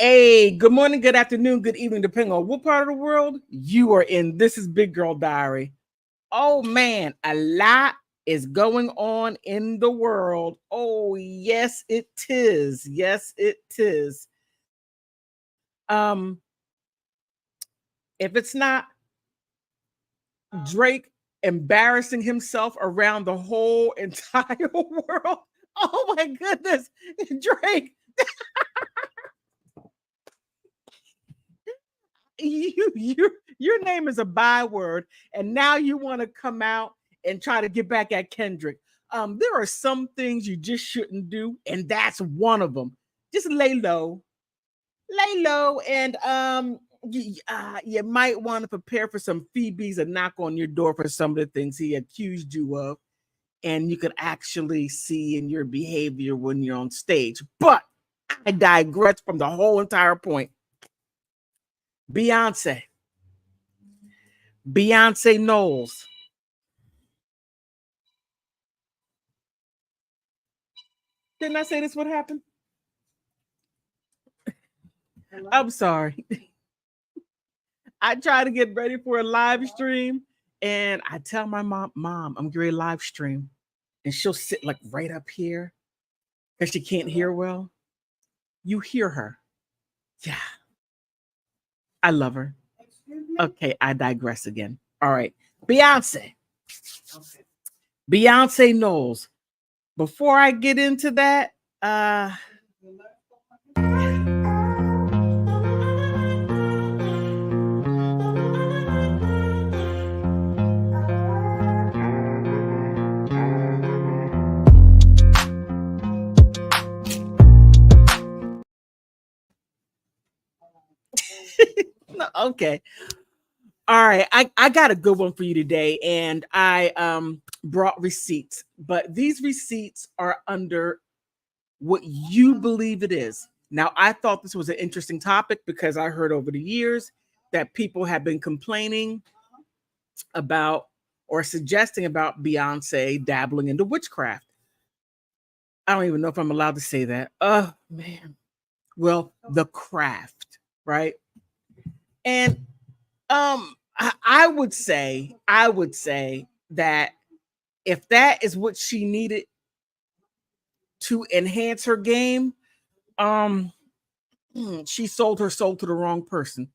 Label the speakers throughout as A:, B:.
A: Hey, good morning, good afternoon, good evening, depending on what part of the world you are in. This is Big Girl Diary. Oh man, a lot is going on in the world. Oh, yes, it is. Yes, it is. Um, if it's not Drake embarrassing himself around the whole entire world, oh my goodness, Drake, your name is a byword, and now you want to come out and try to get back at Kendrick. There are some things you just shouldn't do, and that's one of them. Just lay low, and you might want to prepare for some Phoebes and knock on your door for some of the things he accused you of, and you could actually see in your behavior when you're on stage. But I digress from the whole entire point. Beyonce. Beyonce Knowles. Didn't I say this would happen? I'm sorry. I try to get ready for a live stream and I tell my mom, I'm getting a live stream. And she'll sit like right up here because she can't hear well. You hear her. Yeah. I love her. Okay, I digress again. All right. Beyonce. Beyonce Knowles. Before I get into that, no, okay. All right, I got a good one for you today, and I brought receipts, but these receipts are under what you believe it is. Now, I thought this was an interesting topic because I heard over the years that people have been complaining about or suggesting about Beyonce dabbling into witchcraft. I don't even know if I'm allowed to say that. Oh man. Well, the craft, right? And I would say that if that is what she needed to enhance her game, um, she sold her soul to the wrong person.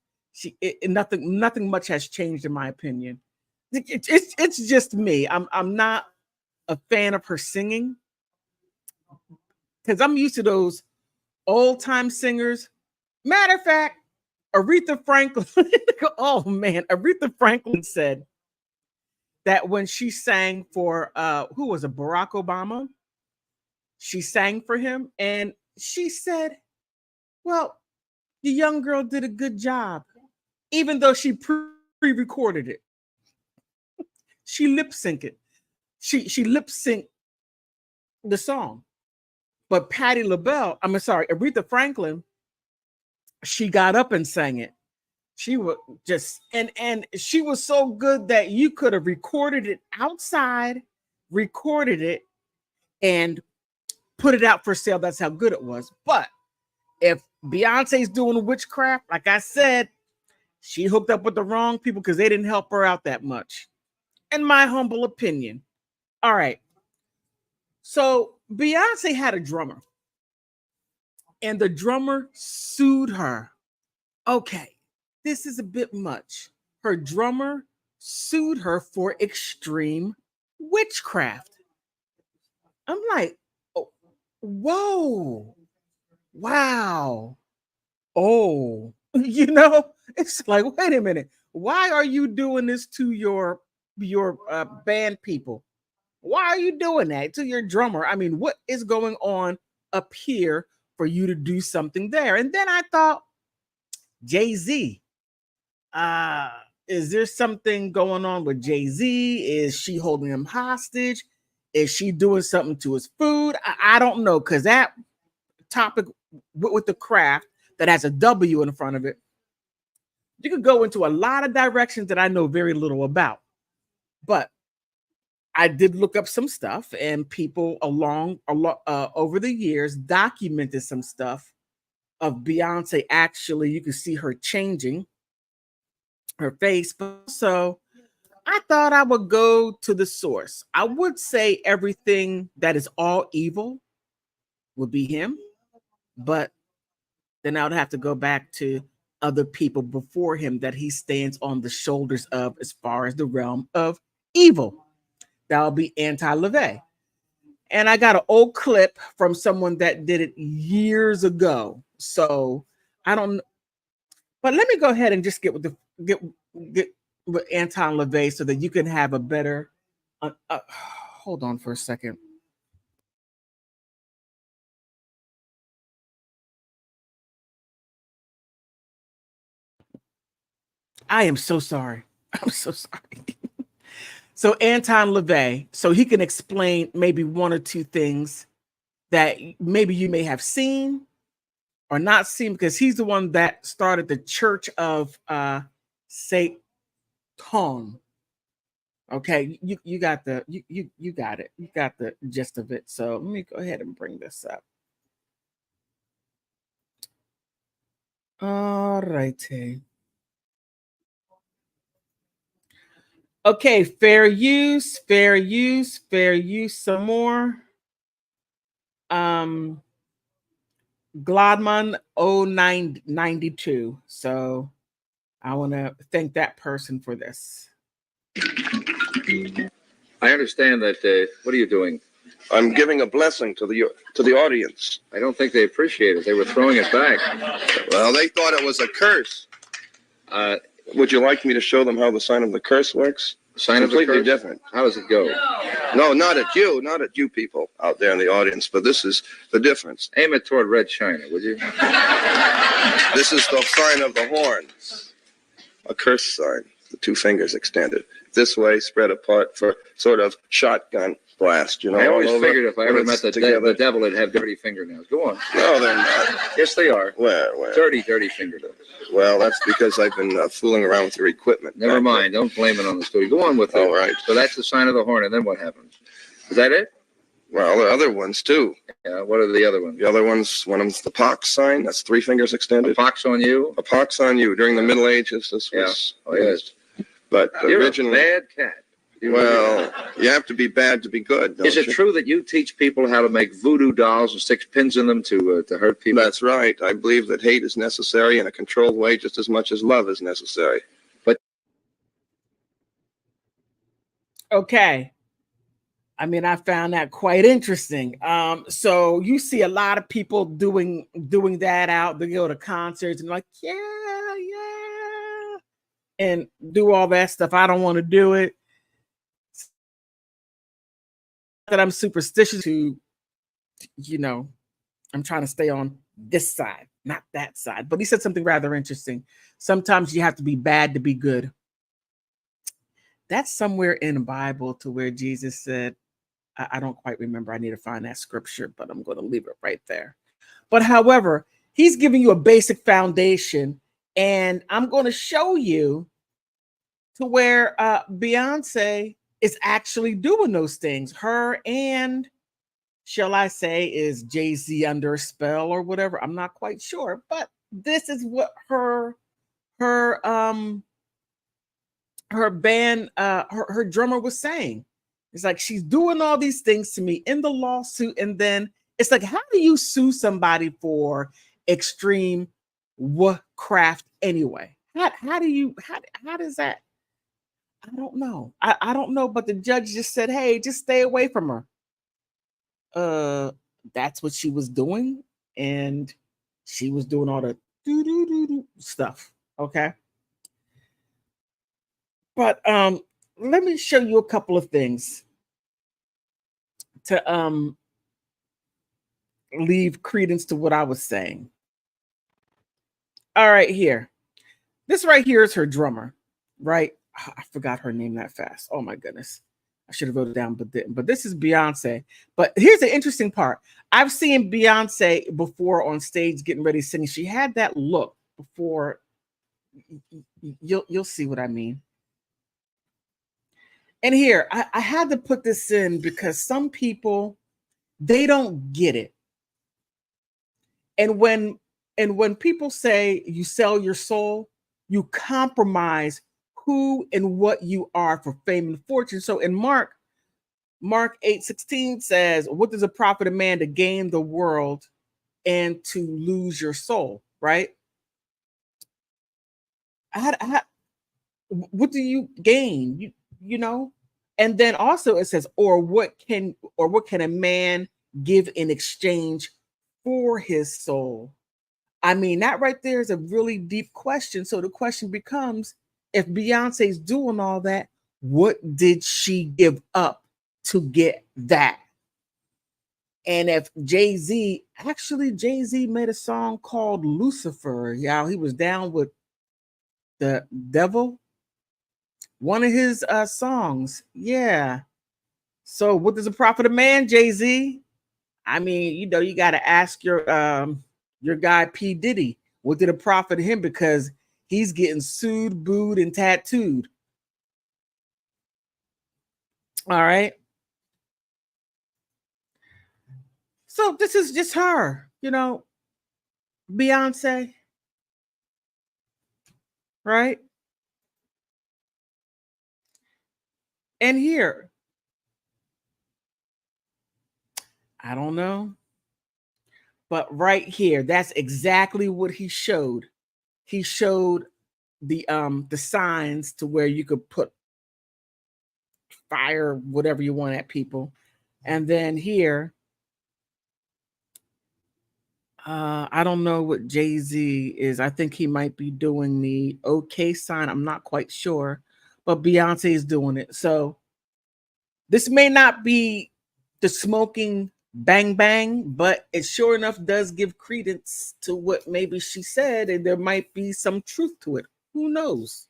A: Nothing much has changed in my opinion. It's just me. I'm not a fan of her singing because I'm used to those old time singers. Matter of fact, Aretha Franklin. Oh man, Aretha Franklin said that when she sang for who was it, Barack Obama, she sang for him and she said, well, the young girl did a good job, even though she pre-recorded it. She lip synced it. She lip synced the song. But Patti LaBelle, I'm sorry, Aretha Franklin, she got up and sang it. She was just and she was so good that you could have recorded it outside, recorded it, and put it out for sale. That's how good it was. But if Beyonce's doing witchcraft, like I said, she hooked up with the wrong people because they didn't help her out that much. In my humble opinion. All right. So Beyonce had a drummer, and the drummer sued her. Okay, this is a bit much. Her drummer sued her for extreme witchcraft. I'm like, oh, whoa, wow, oh, it's like, wait a minute, why are you doing this to your band people? Why are you doing that to your drummer? I mean, what is going on up here for you to do something there? And then I thought, Jay-Z, uh, is there something going on with Jay-Z? Is she holding him hostage? Is she doing something to his food? I don't know, because that topic with the craft that has a W in front of it, you could go into a lot of directions that I know very little about. But I did look up some stuff, and people over the years documented some stuff of Beyonce. Actually, you can see her changing her face, but also I thought I would go to the source. I would say everything that is all evil would be him, but then I would have to go back to other people before him that he stands on the shoulders of as far as the realm of evil. That'll be anti-LaVey. And I got an old clip from someone that did it years ago. So I don't, but let me go ahead and just get with the get with Anton LaVey so that you can have a better hold on for a second. I am so sorry. I'm so sorry. So Anton LaVey, so he can explain maybe one or two things that maybe you may have seen or not seen, because he's the one that started the Church of Satan. Okay, you got the you got it. You got the gist of it. So let me go ahead and bring this up. All righty. Okay, fair use, fair use, fair use. Some more. Gladman 0992. So I want to thank that person for this.
B: I understand that. What are you doing?
C: I'm giving a blessing to the audience.
B: I don't think they appreciate it. They were throwing it back.
C: Well, they thought it was a curse. Would you like me to show them how the sign of the curse works?
B: Sign of the
C: completely
B: curse?
C: different.
B: How does it go?
C: No, not at you people out there in the audience, but this is the difference.
B: Aim it toward Red China, would you?
C: This is the sign of the horn. A curse sign, the two fingers extended. This way, spread apart for sort of shotgun blast, you know.
B: I always figured if I ever met the devil, it'd have dirty fingernails. Go on.
C: No, they're not.
B: Yes, they are.
C: Where?
B: Dirty fingernails.
C: Well, that's because I've been fooling around with your equipment.
B: Never mind. Don't blame it on the story. Go on with it.
C: All right.
B: So that's the sign of the horn, and then what happens? Is that it?
C: Well, there are other ones, too.
B: Yeah, what are the other ones?
C: The other ones, one of them's the pox sign. That's three fingers extended.
B: A pox on you?
C: A pox on you. During the Middle Ages, this was...
B: Yeah. Oh, yes.
C: But
B: You're
C: originally...
B: a bad cat.
C: Well, you have to be bad to be good, don't you?
B: Is it true that you teach people how to make voodoo dolls and stick pins in them to hurt people?
C: That's right. I believe that hate is necessary in a controlled way just as much as love is necessary.
B: But
A: okay. I mean, I found that quite interesting. So you see a lot of people doing that out. They go to concerts and like, yeah, and do all that stuff. I don't want to do it. That I'm superstitious to, I'm trying to stay on this side, not that side. But he said something rather interesting. Sometimes you have to be bad to be good. That's somewhere in the Bible to where Jesus said, I don't quite remember. I need to find that scripture, but I'm going to leave it right there. But however, he's giving you a basic foundation, and I'm going to show you to where Beyonce is actually doing those things. Her and, shall I say, is Jay-Z under a spell or whatever? I'm not quite sure, but this is what her band, her drummer was saying. It's like she's doing all these things to me in the lawsuit, and then it's like, how do you sue somebody for extreme witchcraft anyway? How does that? I don't know. I don't know, but the judge just said, hey, just stay away from her. That's what she was doing, and she was doing all the stuff. Okay. But let me show you a couple of things to leave credence to what I was saying. All right, here. This right here is her drummer, right? I forgot her name that fast. Oh my goodness. I should have wrote it down, but didn't. But this is Beyonce. But here's the interesting part. I've seen Beyonce before on stage getting ready to sing. She had that look before. You'll see what I mean. And here, I had to put this in because some people, they don't get it. And when And when people say you sell your soul, you compromise who and what you are for fame and fortune. So in Mark 8:16 says, what does it profit a man to gain the world and to lose your soul, right? What do you gain? You know? And then also it says, or what can a man give in exchange for his soul? I mean, that right there is a really deep question. So the question becomes, if Beyonce's doing all that, what did she give up to get that? And if Jay-Z made a song called Lucifer. Yeah, he was down with the devil. One of his songs. Yeah. So what does it profit a man, Jay-Z? I mean, you know, you got to ask your guy P. Diddy, what did it profit him? Because he's getting sued, booed, and tattooed. All right. So this is just her, you know, Beyonce, right? And here, I don't know, but right here, that's exactly what he showed. He showed the signs to where you could put fire, whatever you want at people. And then here, I don't know what Jay-Z is. I think he might be doing the OK sign. I'm not quite sure, but Beyonce is doing it. So this may not be the smoking bang bang, but it sure enough does give credence to what maybe she said, and there might be some truth to it. Who knows?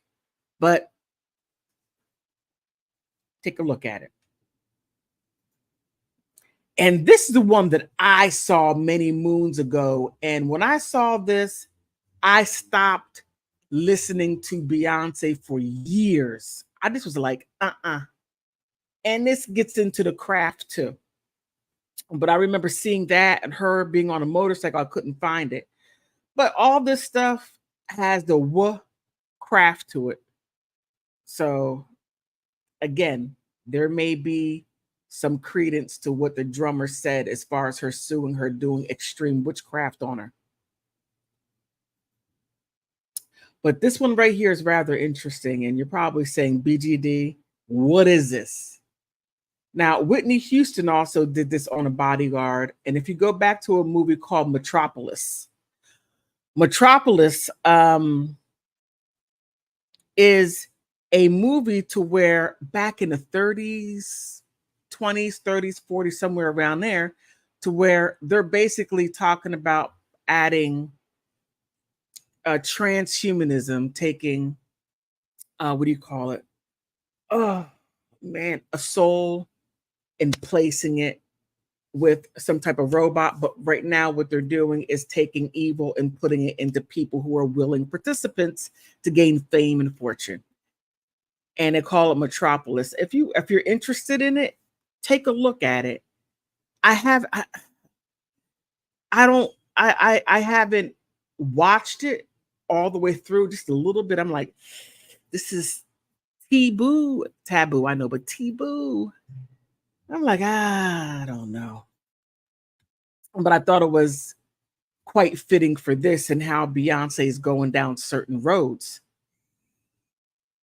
A: But take a look at it. And this is the one that I saw many moons ago. And when I saw this, I stopped listening to Beyonce for years. I just was like, And this gets into the craft too. But I remember seeing that and her being on a motorcycle. I couldn't find it. But all this stuff has the craft to it. So again, there may be some credence to what the drummer said as far as her suing her, doing extreme witchcraft on her. But this one right here is rather interesting. And you're probably saying, BGD, what is this? Now, Whitney Houston also did this on a bodyguard. And if you go back to a movie called Metropolis is a movie to where back in the 30s, 20s, 30s, 40s, somewhere around there, to where they're basically talking about adding transhumanism, taking, what do you call it? Oh, man, a soul and placing it with some type of robot. But right now what they're doing is taking evil and putting it into people who are willing participants to gain fame and fortune. And they call it Metropolis. If you're interested in it, take a look at it. I haven't watched it all the way through, just a little bit. I'm like, this is taboo. I know, but taboo. I'm like, I don't know. But I thought it was quite fitting for this and how Beyonce is going down certain roads.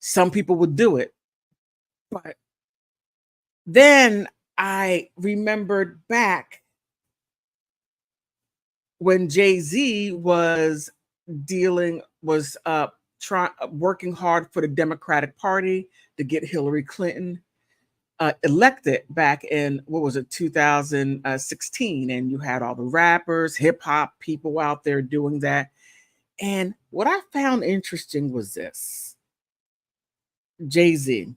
A: Some people would do it. But then I remembered back when Jay-Z was working hard for the Democratic Party to get Hillary Clinton elected back in, 2016. And you had all the rappers, hip hop people out there doing that. And what I found interesting was this. Jay-Z.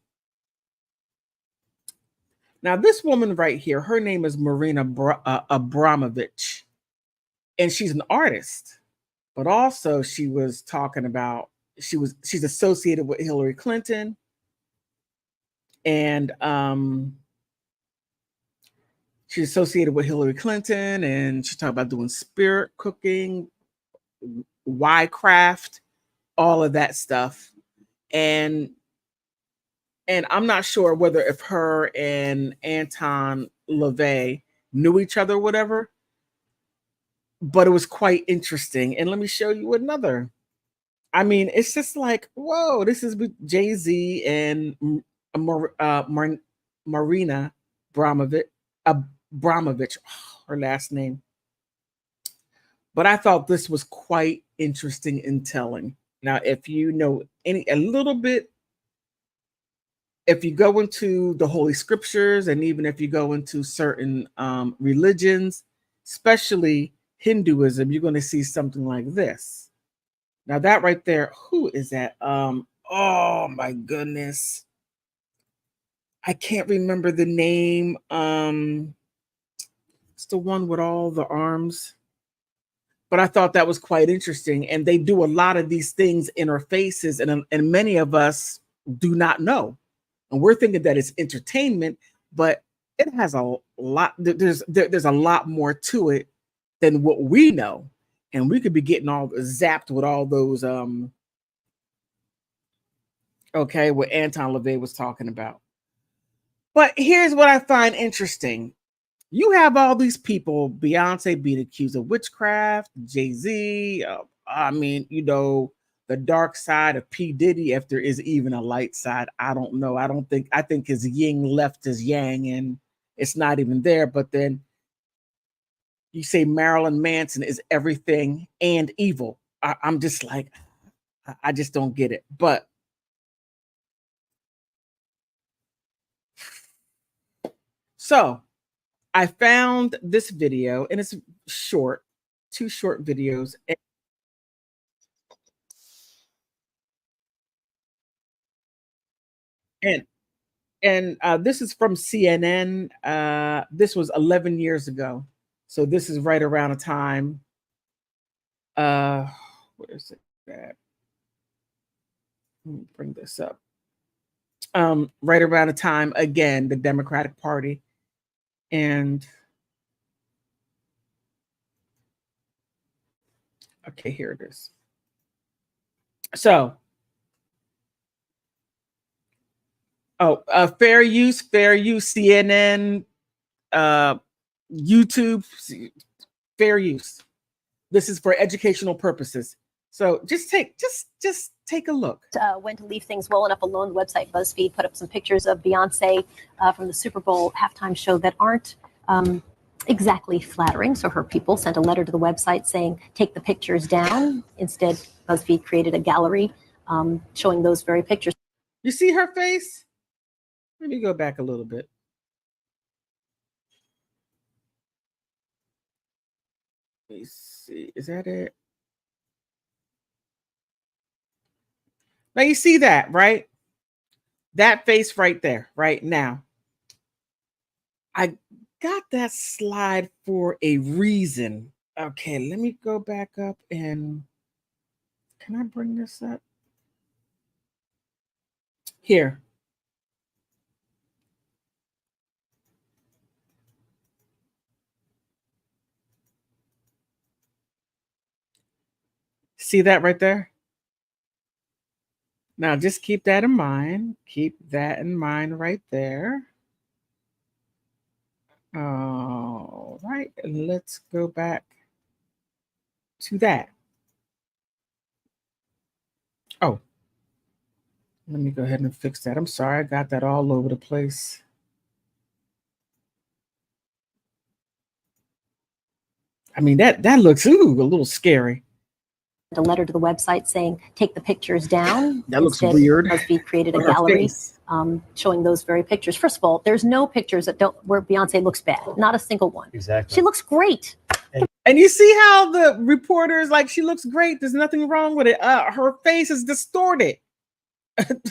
A: Now, this woman right here, her name is Marina Abramovich, and she's an artist, but also she's associated with Hillary Clinton, and she's associated with Hillary Clinton, and she talked about doing spirit cooking, witchcraft, all of that stuff. And I'm not sure whether if her and Anton LaVey knew each other or whatever, but it was quite interesting. And let me show you another. I mean, it's just like, whoa, this is with Jay-Z and Marina Abramovich, her last name. But I thought this was quite interesting and telling. Now, if you know a little bit, if you go into the Holy Scriptures, and even if you go into certain religions, especially Hinduism, you're going to see something like this. Now that right there, who is that? Oh my goodness. I can't remember the name. It's the one with all the arms. But I thought that was quite interesting. And they do a lot of these things in our faces, and many of us do not know. And we're thinking that it's entertainment, but it has a lot. There's a lot more to it than what we know. And we could be getting all zapped with all those what Anton LaVey was talking about. But here's what I find interesting. You have all these people, Beyonce being accused of witchcraft, Jay-Z, I mean, you know, the dark side of P. Diddy, if there is even a light side. I don't know. I think his yin left his yang, and it's not even there. But then you say Marilyn Manson is everything and evil. I'm just like, I just don't get it. But so I found this video, and it's short, 2 short videos. And this is from CNN. This was 11 years ago. So this is right around a time. Where is it at? Let me bring this up. Right around a time, again, the Democratic Party. And okay, here it is. So, fair use, CNN, YouTube, fair use. This is for educational purposes. So just take a look.
D: When to leave things well enough alone. The website BuzzFeed put up some pictures of Beyonce from the Super Bowl halftime show that aren't exactly flattering. So her people sent a letter to the website saying, take the pictures down. Instead, BuzzFeed created a gallery showing those very pictures.
A: You see her face? Let me go back a little bit. Let me see. Is that it? Now you see that, right? That face right there, right now. I got that slide for a reason. Okay, let me go back up and can I bring this up? Here. See that right there? Now just keep that in mind. Keep that in mind right there. All right, let's go back to that. Oh, let me go ahead and fix that. I'm sorry, I got that all over the place. I mean, that looks a little scary.
D: A letter to the website saying, take the pictures down.
A: That looks weird.
D: BuzzFeed created a gallery showing those very pictures. First of all, there's no pictures where Beyonce looks bad. Not a single one.
E: Exactly.
D: She looks great.
A: And you see how the reporter's like, she looks great. There's nothing wrong with it. Her face is distorted.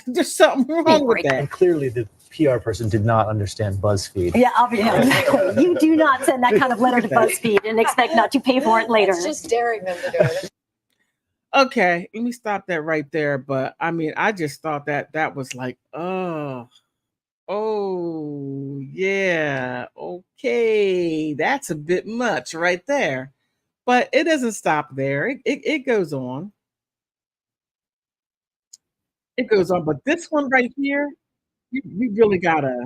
A: There's something wrong with that.
E: And clearly the PR person did not understand BuzzFeed.
D: Yeah, obviously. You do not send that kind of letter to BuzzFeed and expect not to pay for it later.
F: It's just daring them to do it.
A: Okay, let me stop that right there. But I mean, I just thought that was like, oh yeah, okay, that's a bit much right there. But it doesn't stop there. It goes on. It goes on. But this one right here, you really gotta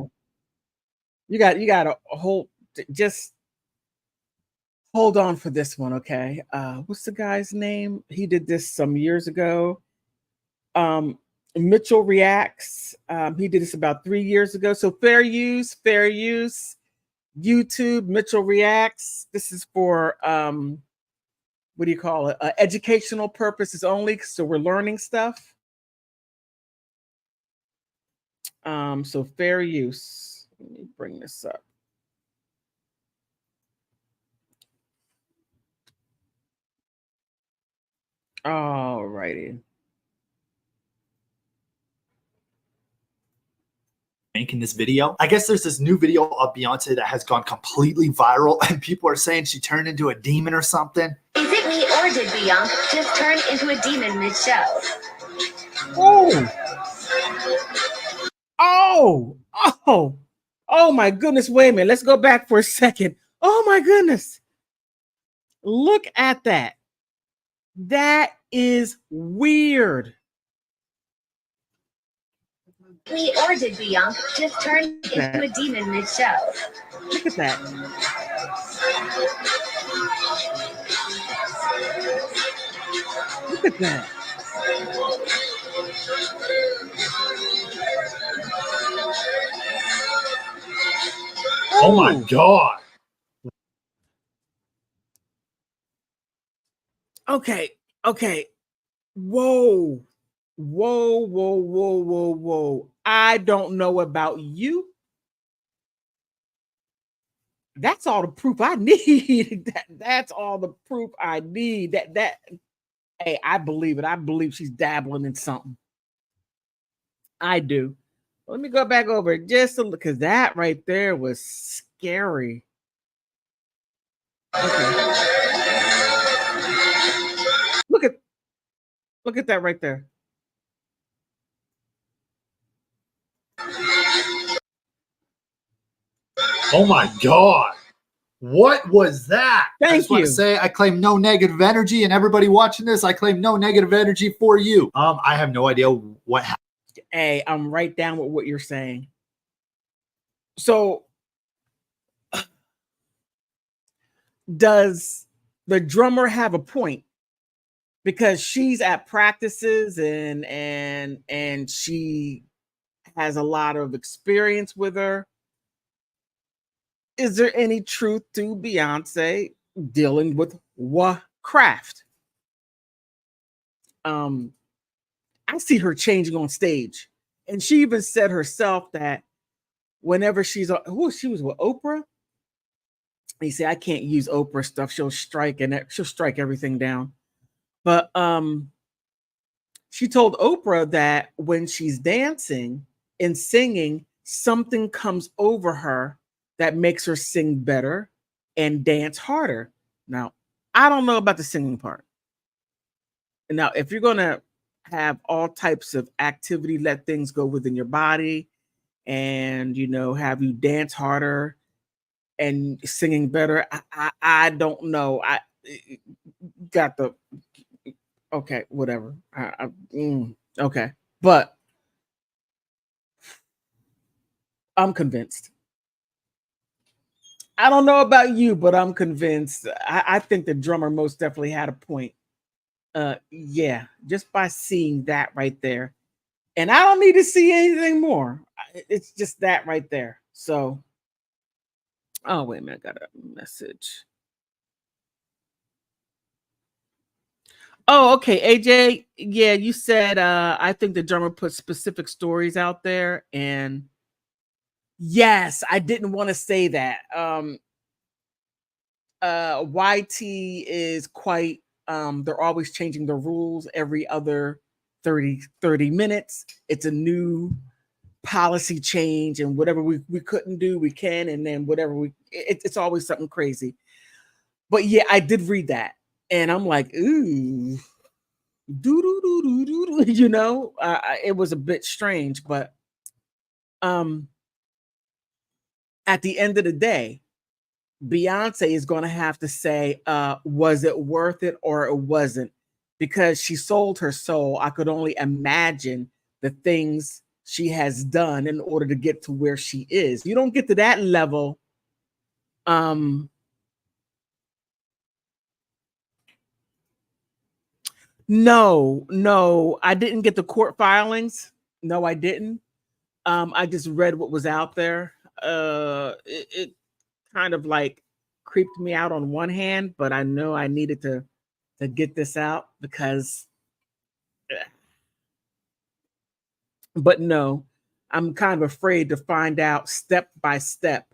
A: you gotta hold just hold on for this one, okay? What's the guy's name? He did this some years ago. Um, Mitchell Reacts. He did this about 3 years ago. So fair use, fair use. YouTube, Mitchell Reacts. This is for what do you call it? Educational purposes only. So we're learning stuff. So fair use. Let me bring this up. All righty.
E: Making this video. I guess there's this new video of Beyonce that has gone completely viral, and people are saying she turned into a demon or something.
F: Is it me or did Beyonce just turn into a demon mid-show?
A: Oh my goodness. Wait a minute. Let's go back for a second. Oh my goodness. Look at that. That is weird.
F: Me or did Beyonce just turn into a demon mid-show?
A: Look at that. Look at that.
E: Oh my God.
A: Okay. Whoa. I don't know about you. That's all the proof I need. That's all the proof I need. Hey, I believe it. I believe she's dabbling in something. I do. Let me go back over it just to look, because that right there was scary. Okay. Look at that right there.
E: Oh my God. What was that?
A: Thank
E: I just want
A: you.
E: to say I claim no negative energy, and everybody watching this, I claim no negative energy for you. I have no idea what happened.
A: Hey, I'm right down with what you're saying. So does the drummer have a point? Because she's at practices and she has a lot of experience with her. Is there any truth to Beyonce dealing with witchcraft? I see her changing on stage, and she even said herself that whenever she's she was with Oprah. He said, I can't use Oprah stuff. She'll strike everything down. But she told Oprah that when she's dancing and singing, something comes over her that makes her sing better and dance harder. Now, I don't know about the singing part. Now, if you're going to have all types of activity, let things go within your body and, have you dance harder and singing better, I don't know. I got the okay, whatever. Okay, but I'm convinced. I don't know about you, but I'm convinced. I think the drummer most definitely had a point. Yeah, just by seeing that right there, and I don't need to see anything more. It's just that right there. So, oh wait a minute, I got a message. Oh, okay, AJ. Yeah, you said I think the drummer put specific stories out there, and yes, I didn't want to say that. YT is quite they're always changing the rules every other 30 minutes. It's a new policy change, and whatever we couldn't do, we can, and then whatever it's always something crazy. But yeah, I did read that. And I'm like, ooh, it was a bit strange, but at the end of the day, Beyonce is going to have to say, was it worth it or it wasn't? Because she sold her soul. I could only imagine the things she has done in order to get to where she is. You don't get to that level. No, I didn't get the court filings. No, I didn't. I just read what was out there. It kind of like creeped me out on one hand, but I know I needed to get this out because but no, I'm kind of afraid to find out step by step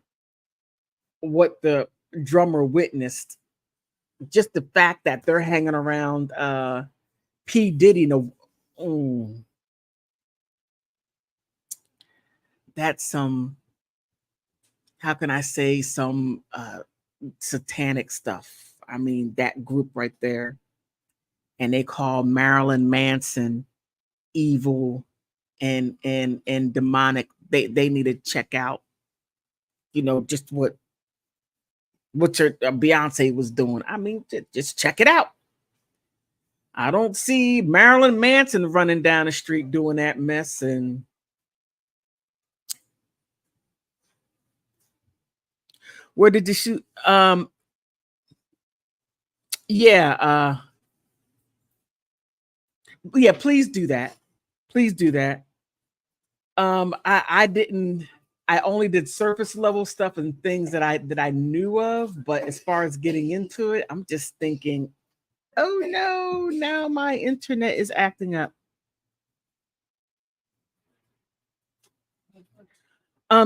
A: what the drummer witnessed. Just the fact that they're hanging around P. Diddy, that's some, how can I say, some satanic stuff. I mean, that group right there. And they call Marilyn Manson evil and demonic. They need to check out, just what your Beyonce was doing. I mean, just check it out. I don't see Marilyn Manson running down the street doing that mess. And where did you shoot? Yeah, please do that. Please do that. I only did surface level stuff and things that I knew of, but as far as getting into it, I'm just thinking, oh no, now my internet is acting up.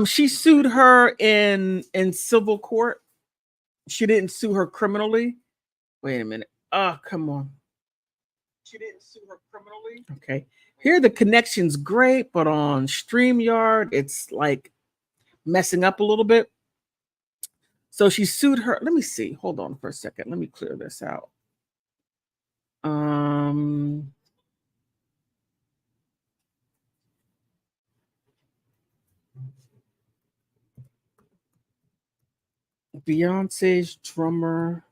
A: She sued her in civil court. She didn't sue her criminally. Wait a minute. Oh, come on. She didn't sue her criminally. Okay. Here the connection's great, but on StreamYard, it's like messing up a little bit. So she sued her. Let me see. Hold on for a second. Let me clear this out. Beyonce's drummer.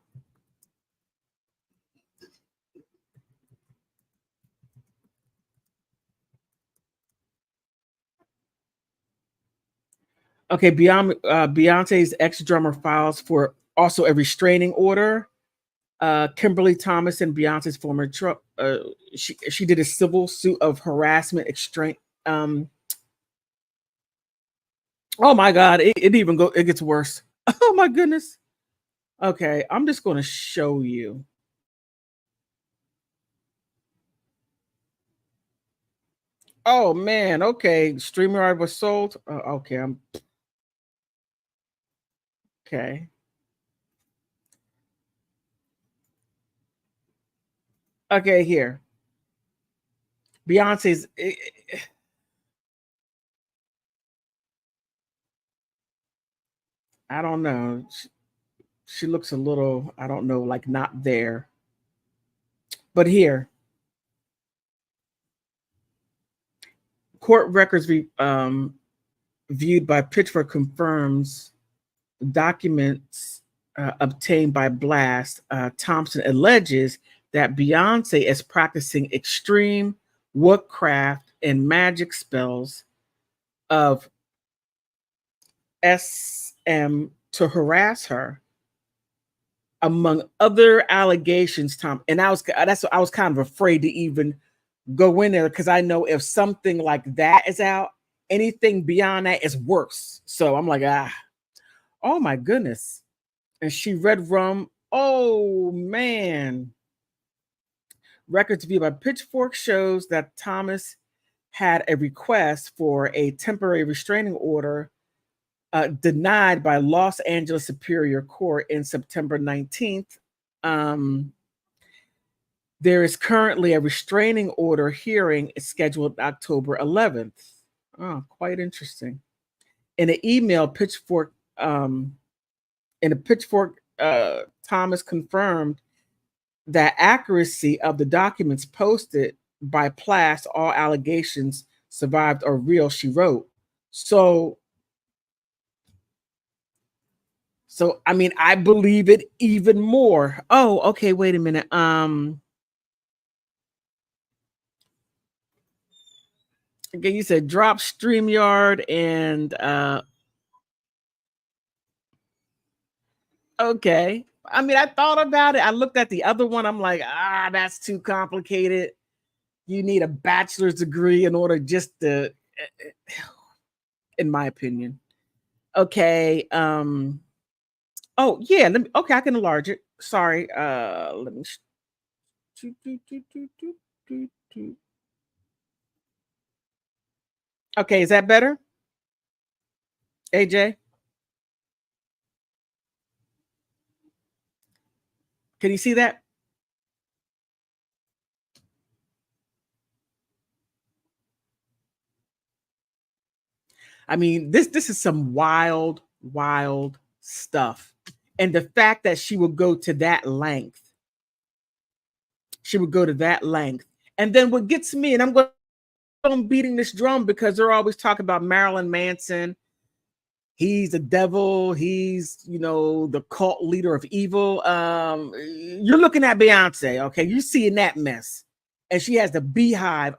A: Okay, Beyonce's ex-drummer files for also a restraining order. Kimberly Thomas and Beyonce's former she did a civil suit of harassment, extraint. Oh my God, it gets worse. Oh my goodness. Okay, I'm just going to show you. Oh man, okay. StreamYard was sold. Okay, okay. Okay, here. Beyonce's. I don't know. She looks a little, I don't know, like not there. But here. Court records viewed by Pitchfork confirms documents obtained by Blast. Thompson alleges that Beyonce is practicing extreme witchcraft and magic spells of SM to harass her, among other allegations. And I was kind of afraid to even go in there because I know if something like that is out, anything beyond that is worse. So I'm like, oh my goodness. And she read rum. Oh man. Records viewed by Pitchfork shows that Thomas had a request for a temporary restraining order denied by Los Angeles Superior Court in September 19th. There is currently a restraining order hearing scheduled October 11th. Oh, quite interesting. In an email, Pitchfork, Thomas confirmed that accuracy of the documents posted by Plast. All allegations survived are real, she wrote. So So I mean, I believe it even more. Oh, okay, wait a minute. Again, you said drop StreamYard and okay. I mean, I thought about it. I looked at the other one. I'm like, that's too complicated. You need a bachelor's degree in order just to, in my opinion. Okay. Oh yeah. Okay, I can enlarge it. Sorry. Let me. Okay, is that better? AJ? Can you see that? I mean, this is some wild stuff. And the fact that she would go to that length. She would go to that length. And then what gets me, and I'm going on beating this drum because they're always talking about Marilyn Manson. He's the devil. He's, the cult leader of evil. You're looking at Beyonce, okay? You're seeing that mess. And she has the beehive.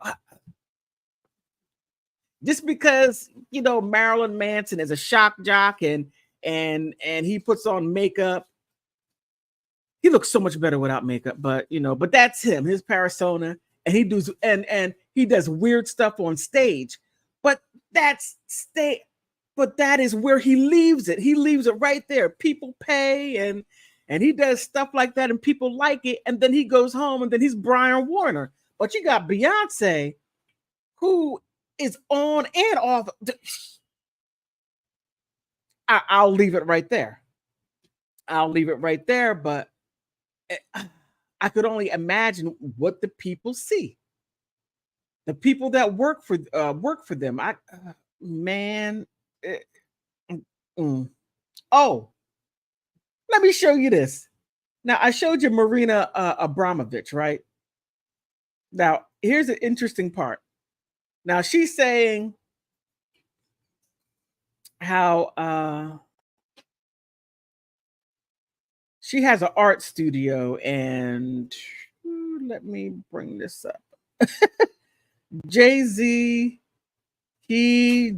A: Just because, Marilyn Manson is a shock jock and he puts on makeup. He looks so much better without makeup, but that's him, his persona. And he does weird stuff on stage. But that is where he leaves it. He leaves it right there. People pay and he does stuff like that and people like it. And then he goes home and then he's Brian Warner. But you got Beyonce, who is on and off. I'll leave it right there. But I could only imagine what the people see. The people that work for them. Oh, let me show you this. Now, I showed you Marina Abramovich, right? Now, here's an interesting part. Now, she's saying how she has an art studio, and let me bring this up. Jay-Z, he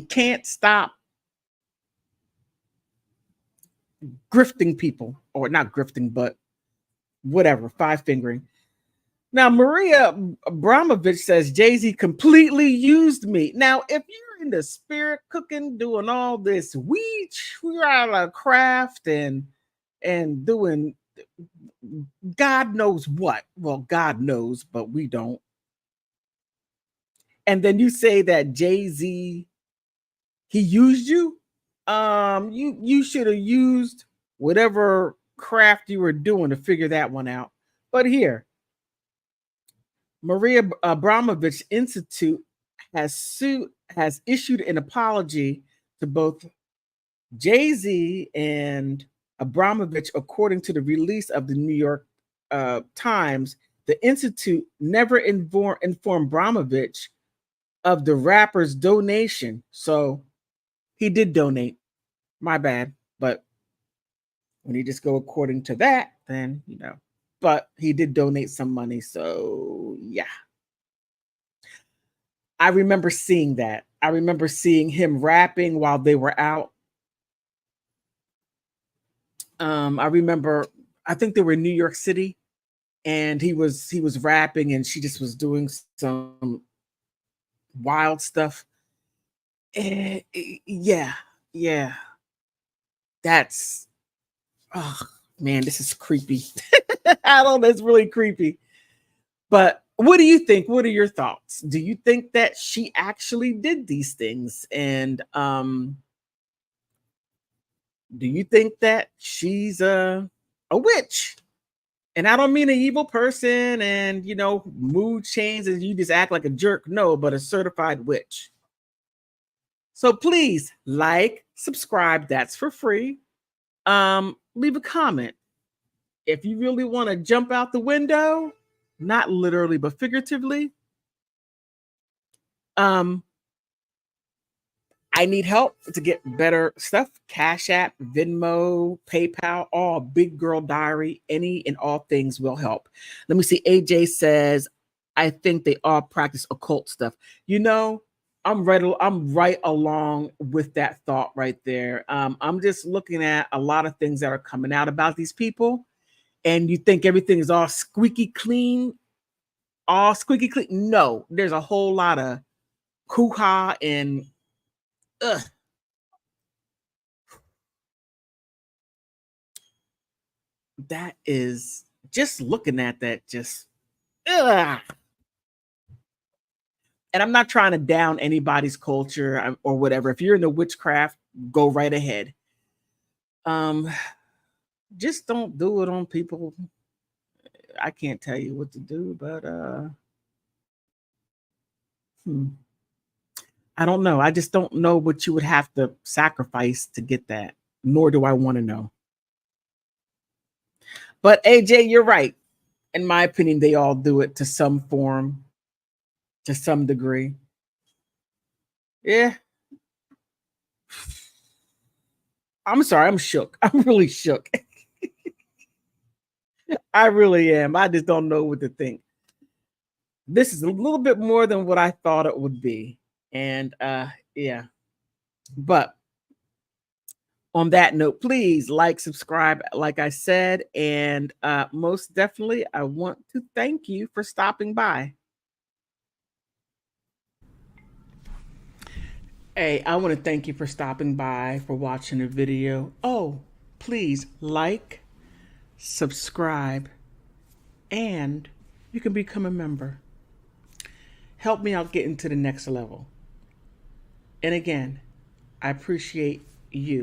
A: can't stop grifting people, or not grifting, but whatever, five-fingering. Now, Maria Abramovich says Jay-Z completely used me. Now, if you're in the spirit cooking, doing all this witchcraft and doing God knows what. Well, God knows, but we don't. And then you say that Jay-Z, he used you. You should have used whatever craft you were doing to figure that one out. But here, Maria Abramovich Institute has issued an apology to both Jay-Z and Abramovich, according to the release of the New York Times. The Institute never informed Abramovich of the rapper's donation. So he did donate. My bad. But when you just go according to that, then, but he did donate some money. So yeah. I remember seeing that. I remember seeing him rapping while they were out. I remember, I think they were in New York City, and he was rapping, and she just was doing some wild stuff. Yeah. That's, oh man, this is creepy. I don't know, it's really creepy. But what do you think? What are your thoughts? Do you think that she actually did these things? And do you think that she's a witch? And I don't mean an evil person and, mood changes and you just act like a jerk. No, but a certified witch. So please like, subscribe. That's for free. Leave a comment. If you really want to jump out the window, not literally, but figuratively, I I need help to get better stuff. Cash App, Venmo, PayPal, all Big Girl Diary, any and all things will help. Let me see. AJ says, I think they all practice occult stuff. You know, I'm right along with that thought right there. I'm just looking at a lot of things that are coming out about these people, and you think everything is all squeaky clean, No, there's a whole lot of hoo-ha and ugh. That is just looking at that, just ugh. And I'm not trying to down anybody's culture or whatever. If you're into witchcraft, go right ahead. Just don't do it on people. I can't tell you what to do, but I don't know. I just don't know what you would have to sacrifice to get that, nor do I want to know. But AJ, you're right. In my opinion, they all do it to some form, to some degree. Yeah. I'm sorry, I'm shook. I'm really shook. I really am. I just don't know what to think. This is a little bit more than what I thought it would be. And yeah. But on that note, please like, subscribe, like I said, and most definitely, I want to thank you for stopping by. Hey, I want to thank you for stopping by, for watching the video. Oh, please like, subscribe, and you can become a member. Help me out getting to the next level. And again, I appreciate you.